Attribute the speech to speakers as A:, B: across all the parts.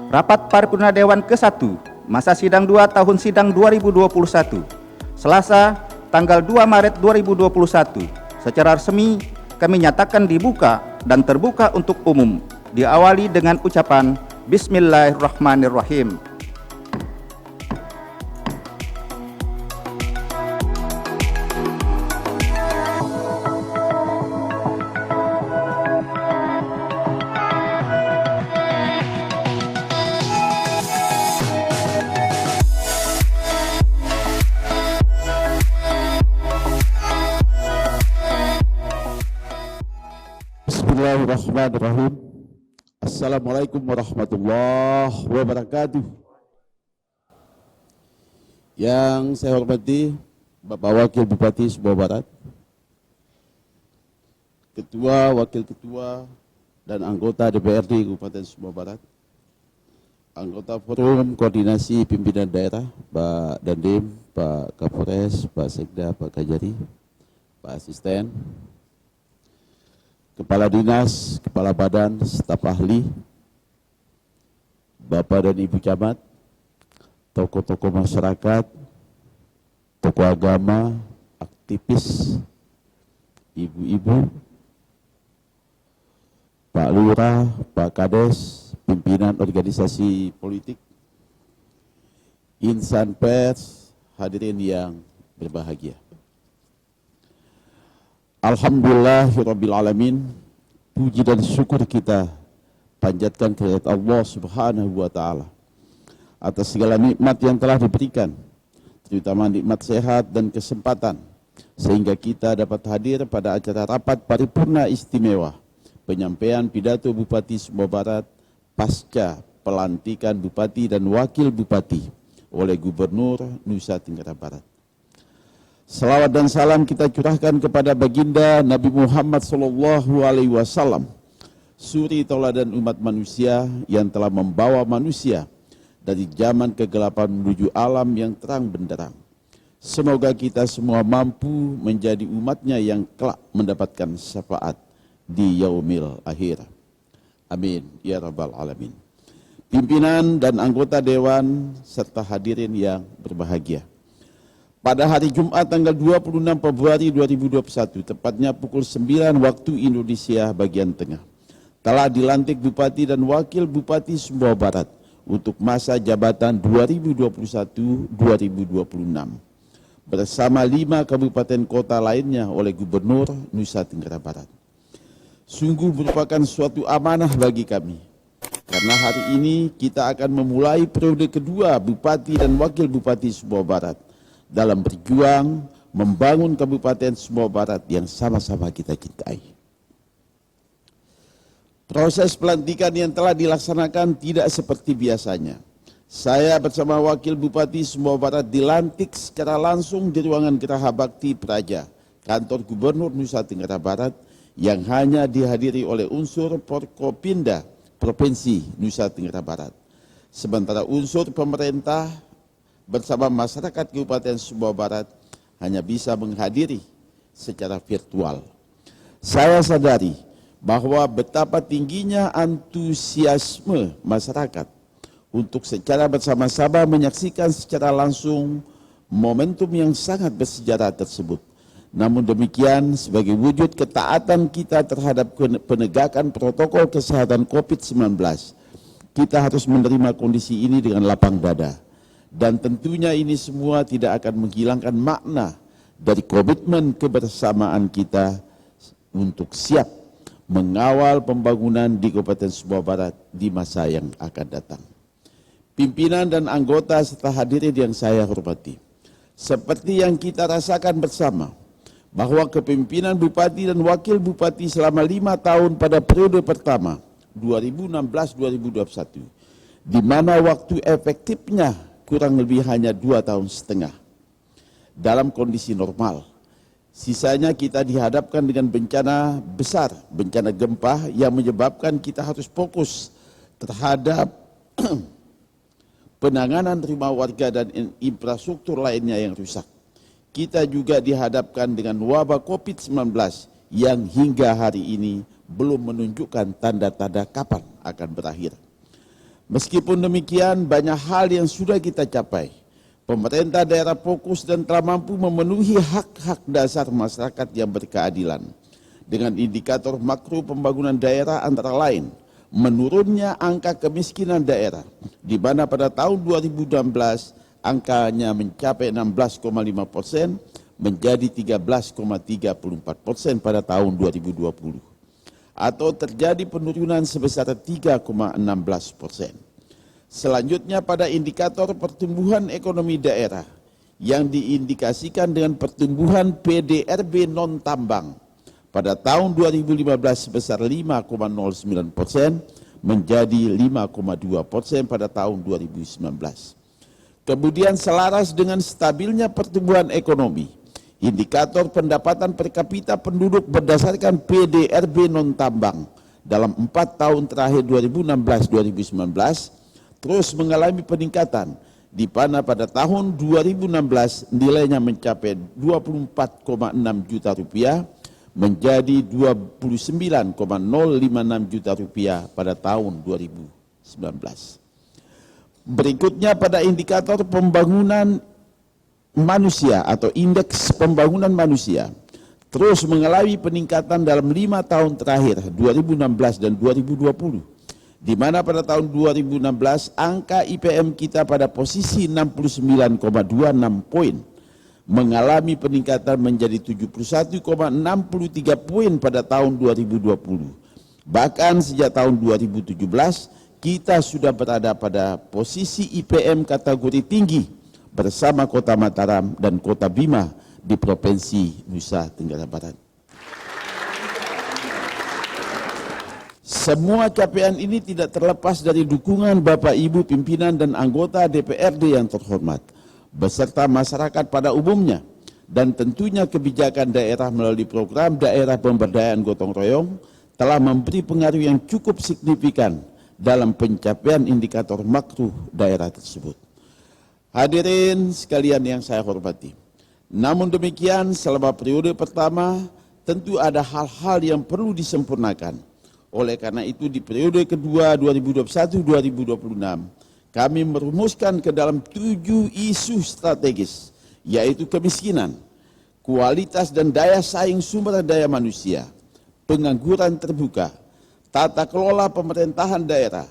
A: Rapat Paripurna Dewan ke-1, masa sidang 2 tahun sidang 2021, Selasa, tanggal 2 Maret 2021, secara resmi kami nyatakan dibuka dan terbuka untuk umum, diawali dengan ucapan Bismillahirrahmanirrahim.
B: Bismillahirrahmanirrahim. Assalamualaikum warahmatullahi wabarakatuh. Yang saya hormati Bapak Wakil Bupati Sumbawa Barat, Ketua, Wakil Ketua, dan anggota DPRD Kabupaten Sumbawa Barat, anggota Forum Koordinasi Pimpinan Daerah, Pak Dandim, Pak Kapolres, Pak Sekda, Pak Kajari, Pak Asisten, Kepala Dinas, Kepala Badan, staf ahli, Bapak dan Ibu Camat, tokoh-tokoh masyarakat, tokoh agama, aktivis, ibu-ibu, Pak Lurah, Pak Kades, pimpinan organisasi politik, insan pers, hadirin yang berbahagia. Alhamdulillahirrabbilalamin, puji dan syukur kita panjatkan kehadirat Allah Subhanahu wa Ta'ala atas segala nikmat yang telah diberikan, terutama nikmat sehat dan kesempatan, sehingga kita dapat hadir pada acara rapat paripurna istimewa penyampaian pidato Bupati Sumbawa Barat pasca pelantikan Bupati dan Wakil Bupati oleh Gubernur Nusa Tenggara Barat. Salawat dan salam kita curahkan kepada baginda Nabi Muhammad SAW, suri tauladan umat manusia yang telah membawa manusia dari zaman kegelapan menuju alam yang terang benderang. Semoga kita semua mampu menjadi umatnya yang kelak mendapatkan syafaat di yaumil akhir. Amin ya rabbal alamin. Pimpinan dan anggota dewan serta hadirin yang berbahagia. Pada hari Jumat tanggal 26 Februari 2021, tepatnya pukul 9 waktu Indonesia bagian tengah, telah dilantik Bupati dan Wakil Bupati Sumbawa Barat untuk masa jabatan 2021-2026 bersama 5 kabupaten kota lainnya oleh Gubernur Nusa Tenggara Barat. Sungguh merupakan suatu amanah bagi kami, karena hari ini kita akan memulai periode kedua Bupati dan Wakil Bupati Sumbawa Barat dalam berjuang membangun Kabupaten Sumbawa Barat yang sama-sama kita cintai. Proses pelantikan yang telah dilaksanakan tidak seperti biasanya. Saya bersama Wakil Bupati Sumbawa Barat dilantik secara langsung di ruangan Geraha Bakti Praja, kantor Gubernur Nusa Tenggara Barat, yang hanya dihadiri oleh unsur Forkopimda Provinsi Nusa Tenggara Barat. Sementara unsur pemerintah bersama masyarakat Kabupaten Sumbawa Barat hanya bisa menghadiri secara virtual. Saya sadari bahwa betapa tingginya antusiasme masyarakat untuk secara bersama-sama menyaksikan secara langsung momentum yang sangat bersejarah tersebut. Namun demikian, sebagai wujud ketaatan kita terhadap penegakan protokol kesehatan COVID-19, kita harus menerima kondisi ini dengan lapang dada. Dan tentunya ini semua tidak akan menghilangkan makna dari komitmen kebersamaan kita untuk siap mengawal pembangunan di Kabupaten Sumbawa Barat di masa yang akan datang. Pimpinan dan anggota serta hadirin yang saya hormati, seperti yang kita rasakan bersama, bahwa kepemimpinan Bupati dan Wakil Bupati selama 5 tahun pada periode pertama 2016-2021, di mana waktu efektifnya kurang lebih hanya 2,5 tahun dalam kondisi normal. Sisanya kita dihadapkan dengan bencana besar, bencana gempa yang menyebabkan kita harus fokus terhadap penanganan rumah warga dan infrastruktur lainnya yang rusak. Kita juga dihadapkan dengan wabah COVID-19 yang hingga hari ini belum menunjukkan tanda-tanda kapan akan berakhir. Meskipun demikian, banyak hal yang sudah kita capai. Pemerintah daerah fokus dan telah mampu memenuhi hak-hak dasar masyarakat yang berkeadilan. Dengan indikator makro pembangunan daerah antara lain, menurunnya angka kemiskinan daerah, di mana pada tahun 2016 angkanya mencapai 16,5% menjadi 13,34% pada tahun 2020. Atau terjadi penurunan sebesar 3,16%. Selanjutnya pada indikator pertumbuhan ekonomi daerah yang diindikasikan dengan pertumbuhan PDRB non-tambang pada tahun 2015 sebesar 5,09% menjadi 5,2% pada tahun 2019. Kemudian selaras dengan stabilnya pertumbuhan ekonomi, indikator pendapatan per kapita penduduk berdasarkan PDRB non-tambang dalam 4 tahun terakhir 2016-2019 terus mengalami peningkatan, di mana pada tahun 2016 nilainya mencapai 24,6 juta rupiah menjadi 29,056 juta rupiah pada tahun 2019. Berikutnya pada indikator pembangunan manusia atau indeks pembangunan manusia terus mengalami peningkatan dalam 5 tahun terakhir 2016 dan 2020. Di mana pada tahun 2016 angka IPM kita pada posisi 69,26 poin, mengalami peningkatan menjadi 71,63 poin pada tahun 2020. Bahkan sejak tahun 2017 kita sudah berada pada posisi IPM kategori tinggi bersama Kota Mataram dan Kota Bima di Provinsi Nusa Tenggara Barat. Semua capaian ini tidak terlepas dari dukungan Bapak Ibu pimpinan dan anggota DPRD yang terhormat, beserta masyarakat pada umumnya, dan tentunya kebijakan daerah melalui program daerah pemberdayaan gotong royong telah memberi pengaruh yang cukup signifikan dalam pencapaian indikator makro daerah tersebut. Hadirin sekalian yang saya hormati, namun demikian selama periode pertama tentu ada hal-hal yang perlu disempurnakan. Oleh karena itu di periode kedua 2021-2026 kami merumuskan ke dalam 7 isu strategis, yaitu kemiskinan, kualitas dan daya saing sumber daya manusia, pengangguran terbuka, tata kelola pemerintahan daerah,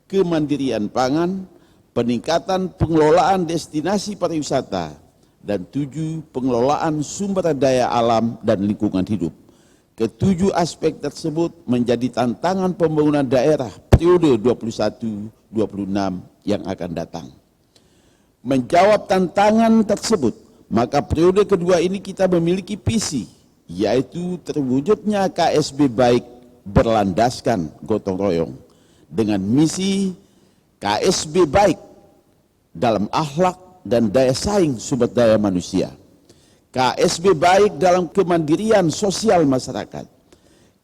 B: kemandirian pangan, peningkatan pengelolaan destinasi pariwisata, dan 7 pengelolaan sumber daya alam dan lingkungan hidup. Ketujuh aspek tersebut menjadi tantangan pembangunan daerah periode 21-26 yang akan datang. Menjawab tantangan tersebut, maka periode kedua ini kita memiliki visi, yaitu terwujudnya KSB baik berlandaskan gotong royong dengan misi KSB baik dalam akhlak dan daya saing sumber daya manusia. KSB baik dalam kemandirian sosial masyarakat,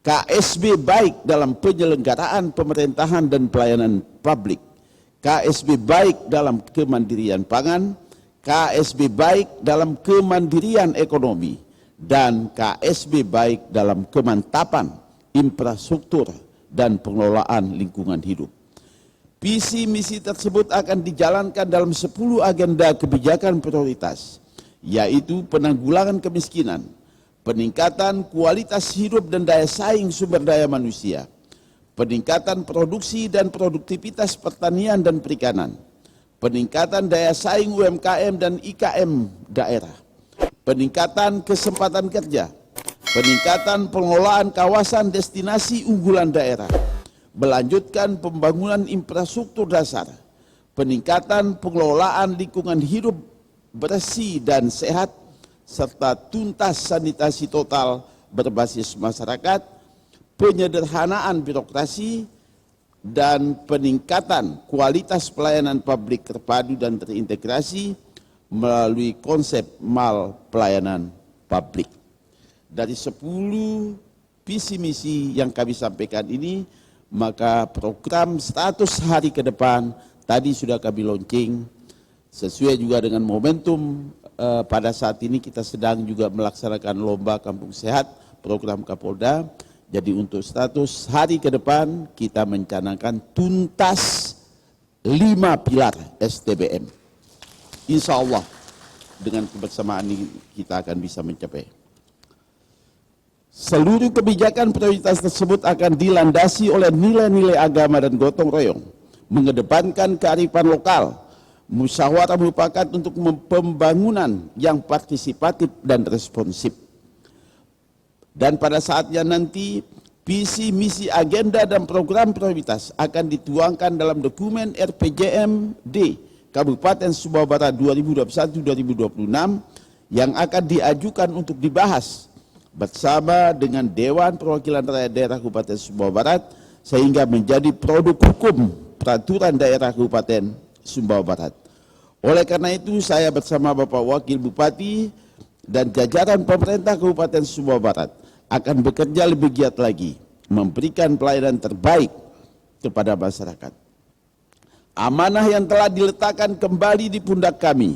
B: KSB baik dalam penyelenggaraan pemerintahan dan pelayanan publik, KSB baik dalam kemandirian pangan, KSB baik dalam kemandirian ekonomi, dan KSB baik dalam kemantapan infrastruktur dan pengelolaan lingkungan hidup. Visi misi tersebut akan dijalankan dalam 10 agenda kebijakan prioritas, yaitu penanggulangan kemiskinan, peningkatan kualitas hidup dan daya saing sumber daya manusia, peningkatan produksi dan produktivitas pertanian dan perikanan, peningkatan daya saing UMKM dan IKM daerah, peningkatan kesempatan kerja, peningkatan pengelolaan kawasan destinasi unggulan daerah, melanjutkan pembangunan infrastruktur dasar, peningkatan pengelolaan lingkungan hidup bersih dan sehat, serta tuntas sanitasi total berbasis masyarakat, penyederhanaan birokrasi, dan peningkatan kualitas pelayanan publik terpadu dan terintegrasi melalui konsep mal pelayanan publik. Dari 10 visi misi yang kami sampaikan ini, maka program 100 hari ke depan tadi sudah kami launching. Sesuai juga dengan momentum pada saat ini kita sedang juga melaksanakan lomba Kampung Sehat program Kapolda. Jadi untuk 100 hari ke depan kita mencanangkan tuntas 5 pilar STBM. Insya Allah dengan kebersamaan ini kita akan bisa mencapai. Seluruh kebijakan prioritas tersebut akan dilandasi oleh nilai-nilai agama dan gotong royong, mengedepankan kearifan lokal, musyawarah mufakat untuk pembangunan yang partisipatif dan responsif. Dan pada saatnya nanti, visi, misi, agenda, dan program prioritas akan dituangkan dalam dokumen RPJMD Kabupaten Sumbawa Barat 2021-2026 yang akan diajukan untuk dibahas bersama dengan Dewan Perwakilan Rakyat Daerah Kabupaten Sumbawa Barat sehingga menjadi produk hukum peraturan daerah Kabupaten Sumbawa Barat. Oleh karena itu saya bersama Bapak Wakil Bupati dan jajaran pemerintah Kabupaten Sumbawa Barat akan bekerja lebih giat lagi, memberikan pelayanan terbaik kepada masyarakat. Amanah yang telah diletakkan kembali di pundak kami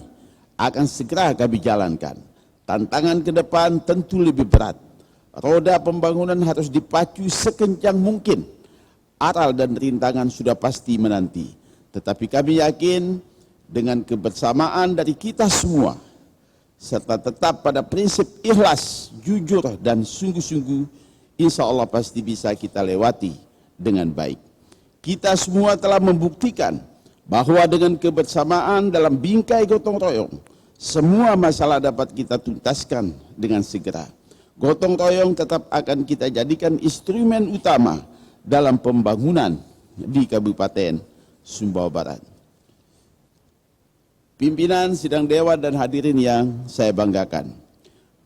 B: akan segera kami jalankan. Tantangan ke depan tentu lebih berat. Roda pembangunan harus dipacu sekencang mungkin. Aral dan rintangan sudah pasti menanti. Tetapi kami yakin dengan kebersamaan dari kita semua, serta tetap pada prinsip ikhlas, jujur, dan sungguh-sungguh, insya Allah pasti bisa kita lewati dengan baik. Kita semua telah membuktikan bahwa dengan kebersamaan dalam bingkai gotong royong, semua masalah dapat kita tuntaskan dengan segera. Gotong royong tetap akan kita jadikan instrumen utama dalam pembangunan di Kabupaten Sumbawa Barat. Pimpinan, sidang dewan, dan hadirin yang saya banggakan.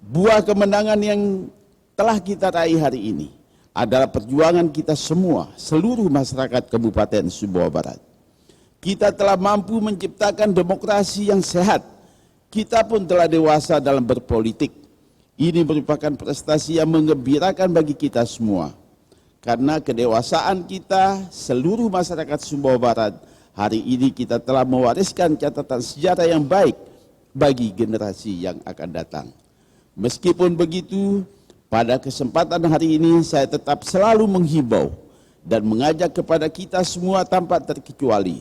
B: Buah kemenangan yang telah kita raih hari ini adalah perjuangan kita semua, seluruh masyarakat Kabupaten Sumbawa Barat. Kita telah mampu menciptakan demokrasi yang sehat. Kita pun telah dewasa dalam berpolitik. Ini merupakan prestasi yang menggembirakan bagi kita semua. Karena kedewasaan kita, seluruh masyarakat Sumbawa Barat, hari ini kita telah mewariskan catatan sejarah yang baik bagi generasi yang akan datang. Meskipun begitu, pada kesempatan hari ini saya tetap selalu menghimbau dan mengajak kepada kita semua tanpa terkecuali.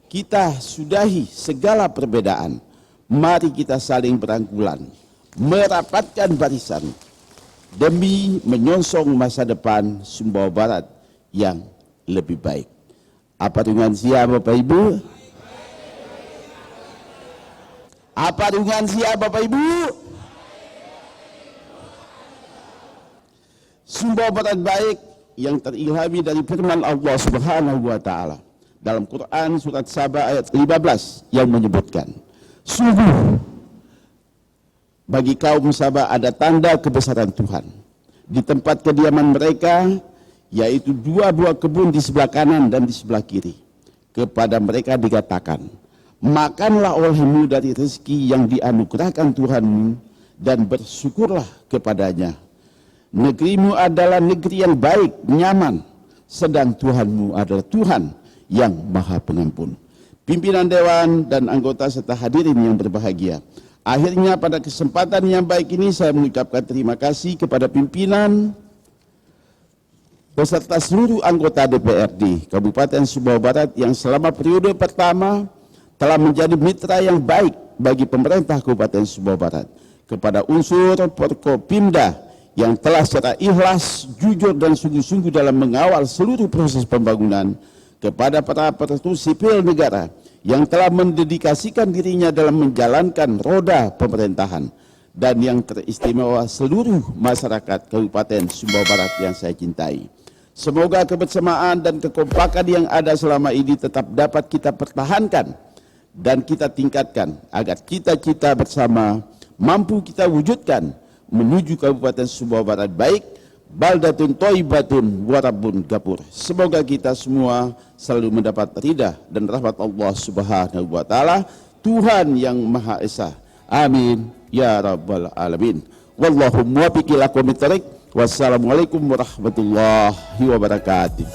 B: Kita sudahi segala perbedaan. Mari kita saling berangkulan, merapatkan barisan demi menyongsong masa depan Sumbawa Barat yang lebih baik. Apa dengan siap Bapak Ibu? Apa dengan siap Bapak Ibu? Sumbawa Barat baik yang terilhami dari firman Allah Subhanahu wa taala dalam Quran surat Saba ayat 15 yang menyebutkan, sungguh bagi kaum Saba ada tanda kebesaran Tuhan di tempat kediaman mereka, yaitu 2 buah kebun di sebelah kanan dan di sebelah kiri. Kepada mereka dikatakan, makanlah olehmu dari rezeki yang dianugerahkan Tuhanmu dan bersyukurlah kepadanya. Negerimu adalah negeri yang baik, nyaman, sedang Tuhanmu adalah Tuhan yang Maha Pengampun. Pimpinan Dewan dan anggota serta hadirin yang berbahagia, akhirnya pada kesempatan yang baik ini saya mengucapkan terima kasih kepada pimpinan beserta seluruh anggota DPRD Kabupaten Sumbawa Barat yang selama periode pertama telah menjadi mitra yang baik bagi pemerintah Kabupaten Sumbawa Barat, kepada unsur Forkopimda yang telah secara ikhlas, jujur, dan sungguh-sungguh dalam mengawal seluruh proses pembangunan, kepada para aparatur sipil negara yang telah mendedikasikan dirinya dalam menjalankan roda pemerintahan, dan yang teristimewa seluruh masyarakat Kabupaten Sumbawa Barat yang saya cintai. Semoga kebersamaan dan kekompakan yang ada selama ini tetap dapat kita pertahankan dan kita tingkatkan agar cita-cita bersama mampu kita wujudkan menuju Kabupaten Sumbawa Barat baik, baldatun thayyibatun wa rabbun ghafur. Semoga kita semua selalu mendapat ridha dan rahmat Allah Subhanahu wa taala, Tuhan yang Maha Esa. Amin ya rabbal alamin. Wallahu muwaffiq ila aqwamit thoriq. Wassalamualaikum warahmatullahi wabarakatuh.